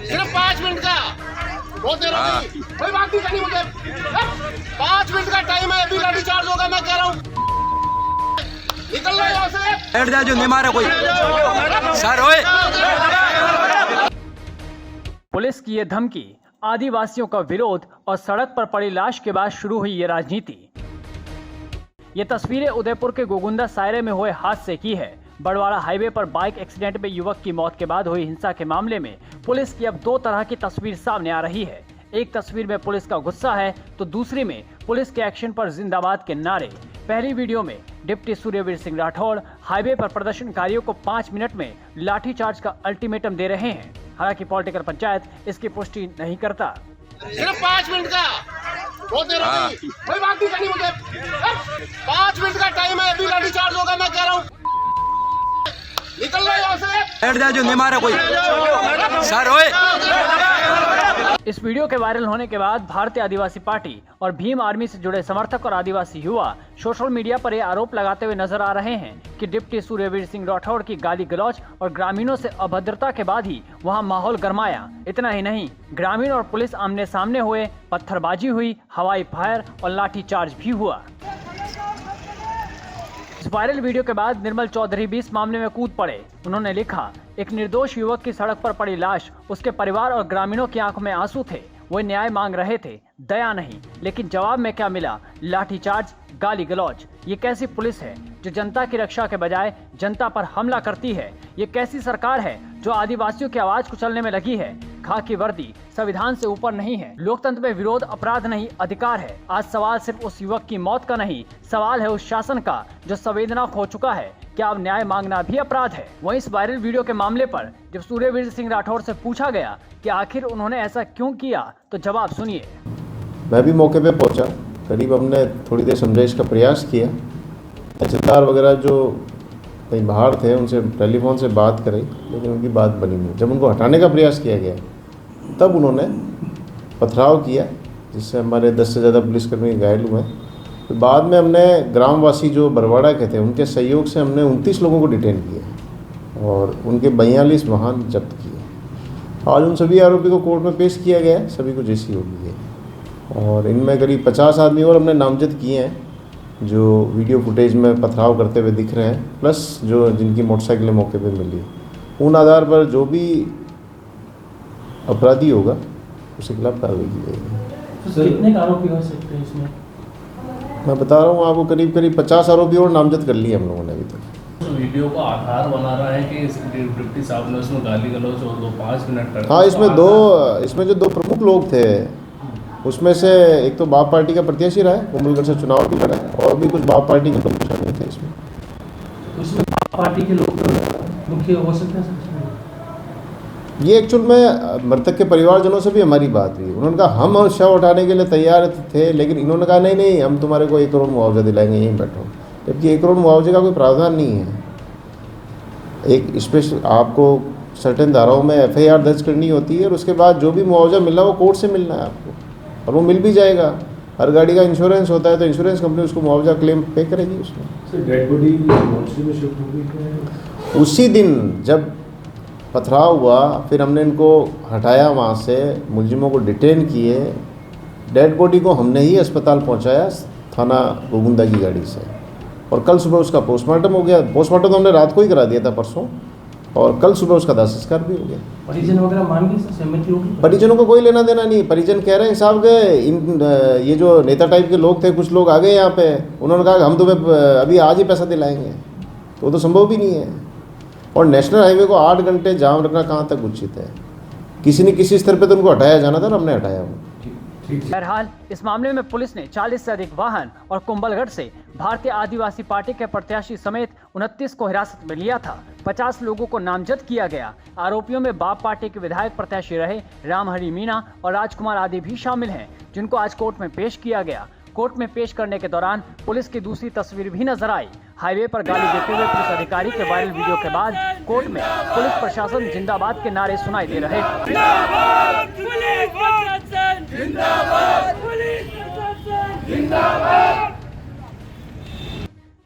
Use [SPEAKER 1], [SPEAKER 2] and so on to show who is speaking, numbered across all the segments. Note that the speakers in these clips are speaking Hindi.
[SPEAKER 1] सिर्फ 5 मिनट का बहुत देर हो गई, कोई बात नहीं करनी मुझे। 5 मिनट का टाइम है, अभी लाठी चार्ज होगा। मैं कह रहा हूँ निकल रहा है यहाँ से।
[SPEAKER 2] बैठ जा, जो नहीं मारे कोई सर होए।
[SPEAKER 3] पुलिस की ये धमकी, आदिवासियों का विरोध और सड़क पर पड़ी लाश के बाद शुरू हुई ये राजनीति। ये तस्वीरें उदयपुर के गोगुंदा सायरे में हुए हादसे की है। बड़वाड़ा हाईवे पर बाइक एक्सीडेंट में युवक की मौत के बाद हुई हिंसा के मामले में पुलिस की अब दो तरह की तस्वीर सामने आ रही है। एक तस्वीर में पुलिस का गुस्सा है तो दूसरी में पुलिस के एक्शन पर जिंदाबाद के नारे। पहली वीडियो में डिप्टी सूर्यवीर सिंह राठौड़ हाईवे पर प्रदर्शनकारियों को 5 मिनट में लाठीचार्ज का अल्टीमेटम दे रहे हैं। हालांकि पॉलिटिकल पंचायत इसकी पुष्टि नहीं करता।
[SPEAKER 1] सिर्फ 5 मिनट का बहुत देर हो गई, कोई बात नहीं करनी मुझे। 5 मिनट का टाइम है, अभी लाठी चार्ज होगा। मैं कह रहा हूँ निकल रहा है यहाँ से।
[SPEAKER 2] बैठ जा, जो नहीं मारे कोई सर होए।
[SPEAKER 3] इस वीडियो के वायरल होने के बाद भारतीय आदिवासी पार्टी और भीम आर्मी से जुड़े समर्थक और आदिवासी युवा सोशल मीडिया पर यह आरोप लगाते हुए नजर आ रहे हैं कि डिप्टी सूर्यवीर सिंह राठौड़ की गाली गलौज और ग्रामीणों से अभद्रता के बाद ही वहां माहौल गरमाया। इतना ही नहीं, ग्रामीण और पुलिस आमने सामने हुए, पत्थरबाजी हुई, हवाई फायर और लाठीचार्ज भी हुआ। इस वायरल वीडियो के बाद निर्मल चौधरी भी इस मामले में कूद पड़े। उन्होंने लिखा, एक निर्दोष युवक की सड़क पर पड़ी लाश, उसके परिवार और ग्रामीणों की आंखों में आंसू थे। वो न्याय मांग रहे थे, दया नहीं। लेकिन जवाब में क्या मिला? लाठीचार्ज, गाली गलौज। ये कैसी पुलिस है जो जनता की रक्षा के बजाय जनता पर हमला करती है? ये कैसी सरकार है जो आदिवासियों की आवाज कुचलने में लगी है? खाकी वर्दी संविधान से ऊपर नहीं है। लोकतंत्र में विरोध अपराध नहीं, अधिकार है। आज सवाल सिर्फ उस युवक की मौत का नहीं, सवाल है उस शासन का जो संवेदना खो चुका है। क्या अब न्याय मांगना भी अपराध है? वहीं इस वायरल वीडियो के मामले पर जब सूर्यवीर सिंह राठौड़ से पूछा गया कि आखिर उन्होंने ऐसा क्यों किया, तो जवाब सुनिए।
[SPEAKER 4] मैं भी मौके पे पहुंचा, करीब हमने थोड़ी देर समझाइश का प्रयास किया। तहसीलदार वगैरह जो कहीं बाहर थे उनसे टेलीफोन से बात करी, लेकिन उनकी बात बनी नहीं। जब उनको हटाने का प्रयास किया गया तब उन्होंने पथराव किया, जिससे हमारे 10 से ज़्यादा पुलिसकर्मी घायल हुए। तो बाद में हमने ग्रामवासी जो बरवाड़ा के थे उनके सहयोग से हमने 29 लोगों को डिटेन किया और उनके 42 वाहन जब्त किए। आज उन सभी आरोपी को कोर्ट में पेश किया गया है, सभी को जेसी हो गई है और इनमें करीब 50 आदमी और हमने नामजद किए हैं जो वीडियो फुटेज में पथराव करते हुए दिख रहे हैं, प्लस जो जिनकी मोटरसाइकिलें मौके पे मिली। उन आधार पर जो भी अपराधी होगा उसके खिलाफ कार्रवाई की जाएगी।
[SPEAKER 5] तो कितने आरोपी हो सकते हैं इसमें?
[SPEAKER 4] मैं बता रहा हूँ आपको, करीब 50 आरोपी और नामजद कर लिए हम लोगों ने अभी तक।
[SPEAKER 5] तो वीडियो को आधार बना रहा है कि डिप्टी साहब ने उसमें गाली गलौज और 5 मिनट कर।
[SPEAKER 4] हाँ, इसमें जो 2 प्रमुख लोग थे उसमें से एक तो बाप पार्टी का प्रत्याशी रहा है, कोमलगढ़ से चुनाव भी लड़ा है और भी कुछ बाप पार्टी के लोग शामिल थे इसमें।
[SPEAKER 5] उसमें बाप पार्टी के लोग मुख्य हो सकते हैं।
[SPEAKER 4] ये एक्चुअल में मृतक के परिवारजनों से भी हमारी बात हुई। उन्होंने कहा हम शव उठाने के लिए तैयार थे, लेकिन इन्होंने कहा नहीं हम तुम्हारे को 1 करोड़ मुआवजा दिलाएंगे, यहीं बैठो। जबकि 1 करोड़ मुआवजे का कोई प्रावधान नहीं है। एक स्पेशल आपको सर्टेन धाराओं में FIR दर्ज करनी होती है और उसके बाद जो भी मुआवजा मिलना वो कोर्ट से मिलना है आपको, और वो मिल भी जाएगा। हर गाड़ी का इंश्योरेंस होता है तो इंश्योरेंस कंपनी उसको मुआवजा क्लेम पे करेगी। उसमें
[SPEAKER 6] डेड बॉडी मोर्चरी में शिफ्ट हो गई।
[SPEAKER 4] उसी दिन जब पथराव हुआ फिर हमने इनको हटाया, वहाँ से मुलजिमों को डिटेन किए। डेड बॉडी को हमने ही अस्पताल पहुँचाया थाना गोगुंदा की गाड़ी से, और कल सुबह उसका पोस्टमार्टम हो गया। पोस्टमार्टम तो हमने रात को ही करा दिया था परसों, और कल सुबह उसका दाह संस्कार भी हो गया।
[SPEAKER 5] परिजन वगैरह मान गए, सहमति होगी?
[SPEAKER 4] परिजनों को कोई लेना देना नहीं। परिजन कह रहे हैं साहब के ये जो नेता टाइप के लोग थे, कुछ लोग आ गए यहाँ पे, उन्होंने कहा हम तुम्हें अभी आज ही पैसा दिलाएंगे, तो वो तो संभव भी नहीं है। और नेशनल हाईवे को 8 घंटे जाम रखना कहाँ तक उचित है? किसी न किसी स्तर पे तो उनको हटाया जाना था और हमने हटाया।
[SPEAKER 3] बहरहाल इस मामले में पुलिस ने 40 से अधिक वाहन और कुंभलगढ़ से भारतीय आदिवासी पार्टी के प्रत्याशी समेत 29 को हिरासत में लिया था। 50 लोगों को नामजद किया गया। आरोपियों में बाप पार्टी के विधायक प्रत्याशी रहे रामहरि मीणा और राजकुमार आदि भी शामिल हैं, जिनको आज कोर्ट में पेश किया गया। कोर्ट में पेश करने के दौरान पुलिस की दूसरी तस्वीर भी नजर आई। हाईवे पर गाली देते हुए पुलिस अधिकारी के वायरल वीडियो के बाद कोर्ट में पुलिस प्रशासन जिंदाबाद के नारे सुनाई दे रहे।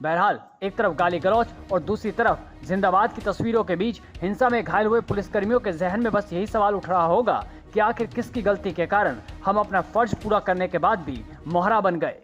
[SPEAKER 3] बहरहाल एक तरफ गाली गलौज और दूसरी तरफ जिंदाबाद की तस्वीरों के बीच हिंसा में घायल हुए पुलिसकर्मियों के जहन में बस यही सवाल उठ रहा होगा कि आखिर किसकी गलती के कारण हम अपना फर्ज पूरा करने के बाद भी मोहरा बन गए।